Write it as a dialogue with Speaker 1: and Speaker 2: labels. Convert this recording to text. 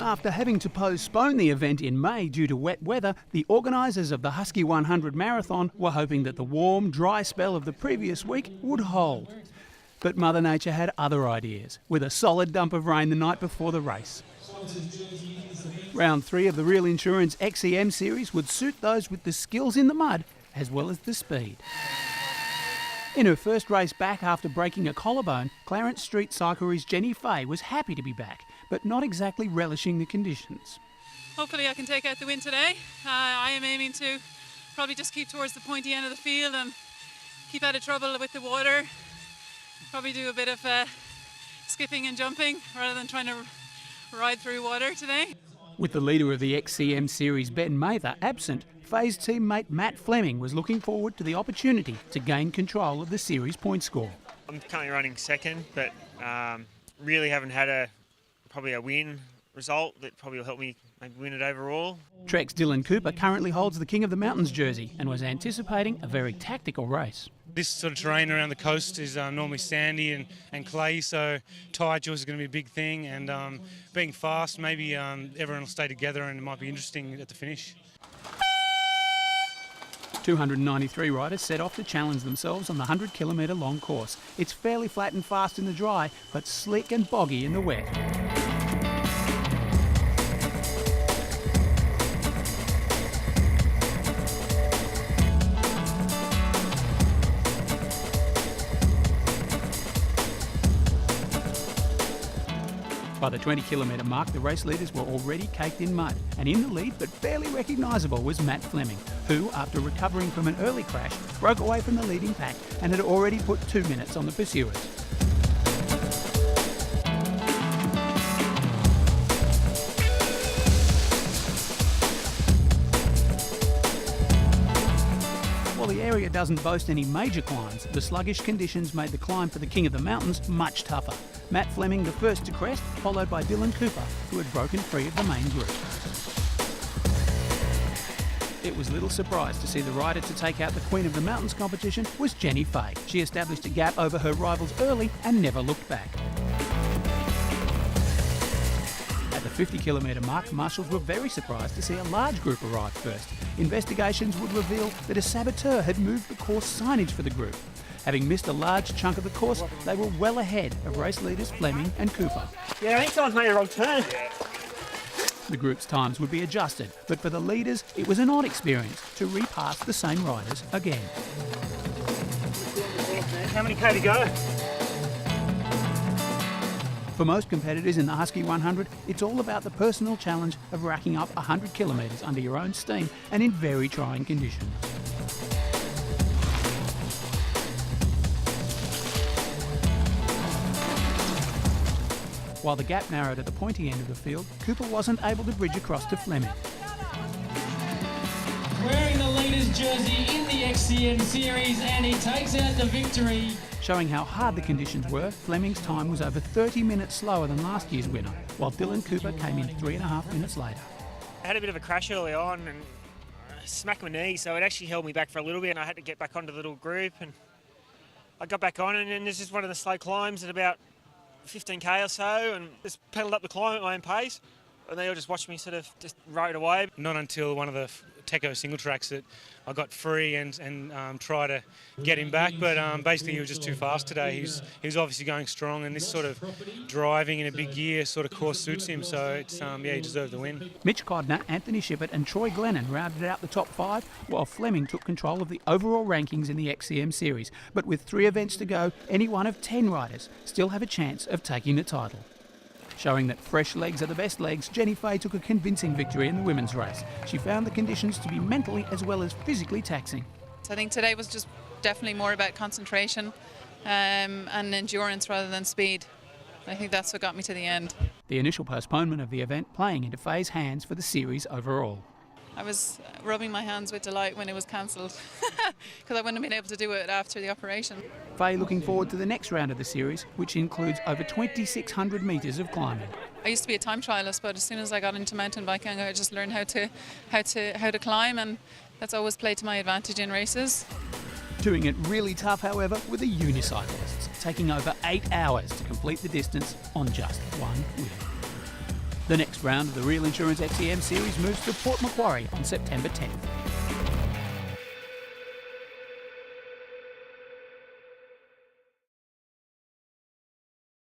Speaker 1: After having to postpone the event in May due to wet weather, the organisers of the Husky 100 Marathon were hoping that the warm, dry spell of the previous week would hold. But Mother Nature had other ideas, with a solid dump of rain the night before the race. Round 3 of the Real Insurance XCM series would suit those with the skills in the mud as well as the speed. In her first race back after breaking a collarbone, Clarence Street cyclist Jenny Fay was happy to be back, but not exactly relishing the conditions.
Speaker 2: Hopefully I can take out the win today. I am aiming to probably just keep towards the pointy end of the field and keep out of trouble with the water. Probably do a bit of skipping and jumping rather than trying to ride through water today.
Speaker 1: With the leader of the XCM series, Ben Mather, absent, Fay's teammate Matt Fleming was looking forward to the opportunity to gain control of the series point score.
Speaker 3: I'm currently running second, but really haven't had probably a win result that probably will help me maybe win it overall.
Speaker 1: Trek's Dylan Cooper currently holds the King of the Mountains jersey and was anticipating a very tactical race.
Speaker 4: This sort of terrain around the coast is normally sandy and clay, so tide jaws is going to be a big thing, and being fast, maybe everyone will stay together and it might be interesting at the finish.
Speaker 1: 293 riders set off to challenge themselves on the 100-kilometre long course. It's fairly flat and fast in the dry, but slick and boggy in the wet. By the 20-kilometre mark, the race leaders were already caked in mud, and in the lead, but barely recognisable, was Matt Fleming, who, after recovering from an early crash, broke away from the leading pack and had already put 2 minutes on the pursuers. While the area doesn't boast any major climbs, the sluggish conditions made the climb for the King of the Mountains much tougher. Matt Fleming the first to crest, followed by Dylan Cooper, who had broken free of the main group. It was little surprise to see the rider to take out the Queen of the Mountains competition was Jenny Fay. She established a gap over her rivals early and never looked back. At the 50-kilometre mark, marshals were very surprised to see a large group arrive first. Investigations would reveal that a saboteur had moved the course signage for the group. Having missed a large chunk of the course, they were well ahead of race leaders Fleming and Cooper.
Speaker 3: Yeah, I think someone's made a wrong turn.
Speaker 1: The group's times would be adjusted, but for the leaders, it was an odd experience to repass the same riders again.
Speaker 3: How many K to go?
Speaker 1: For most competitors in the Husky 100, it's all about the personal challenge of racking up 100 kilometres under your own steam and in very trying conditions. While the gap narrowed at the pointy end of the field, Cooper wasn't able to bridge across to Fleming.
Speaker 5: Wearing the leader's jersey in the XCM series, and he takes out the victory.
Speaker 1: Showing how hard the conditions were, Fleming's time was over 30 minutes slower than last year's winner, while Dylan Cooper came in 3.5 minutes later.
Speaker 3: I had a bit of a crash early on and smacked my knee, so it actually held me back for a little bit, and I had to get back onto the little group, and I got back on, and then this is one of the slow climbs at about 15k or so, and just pedalled up the climb at my own pace, and they all just watched me sort of just ride away.
Speaker 4: Not until one of the Teco single tracks that I got free and try to get him back, but basically he was just too fast today. He was obviously going strong, and this sort of driving in a big gear sort of course suits him, so it's yeah, he deserved the win.
Speaker 1: Mitch Codner, Anthony Shippett and Troy Glennon rounded out the top 5, while Fleming took control of the overall rankings in the XCM series. But with 3 events to go, any one of 10 riders still have a chance of taking the title. Showing that fresh legs are the best legs, Jenny Fay took a convincing victory in the women's race. She found the conditions to be mentally as well as physically taxing.
Speaker 2: I think today was just definitely more about concentration and endurance rather than speed. I think that's what got me to the end.
Speaker 1: The initial postponement of the event playing into Fay's hands for the series overall.
Speaker 2: I was rubbing my hands with delight when it was cancelled because I wouldn't have been able to do it after the operation.
Speaker 1: Fay looking forward to the next round of the series, which includes over 2,600 metres of climbing.
Speaker 2: I used to be a time trialist, but as soon as I got into mountain biking, I just learned how to climb, and that's always played to my advantage in races.
Speaker 1: Doing it really tough, however, were the unicyclists, taking over 8 hours to complete the distance on just one wheel. The next round of the Real Insurance XCM series moves to Port Macquarie on September 10th.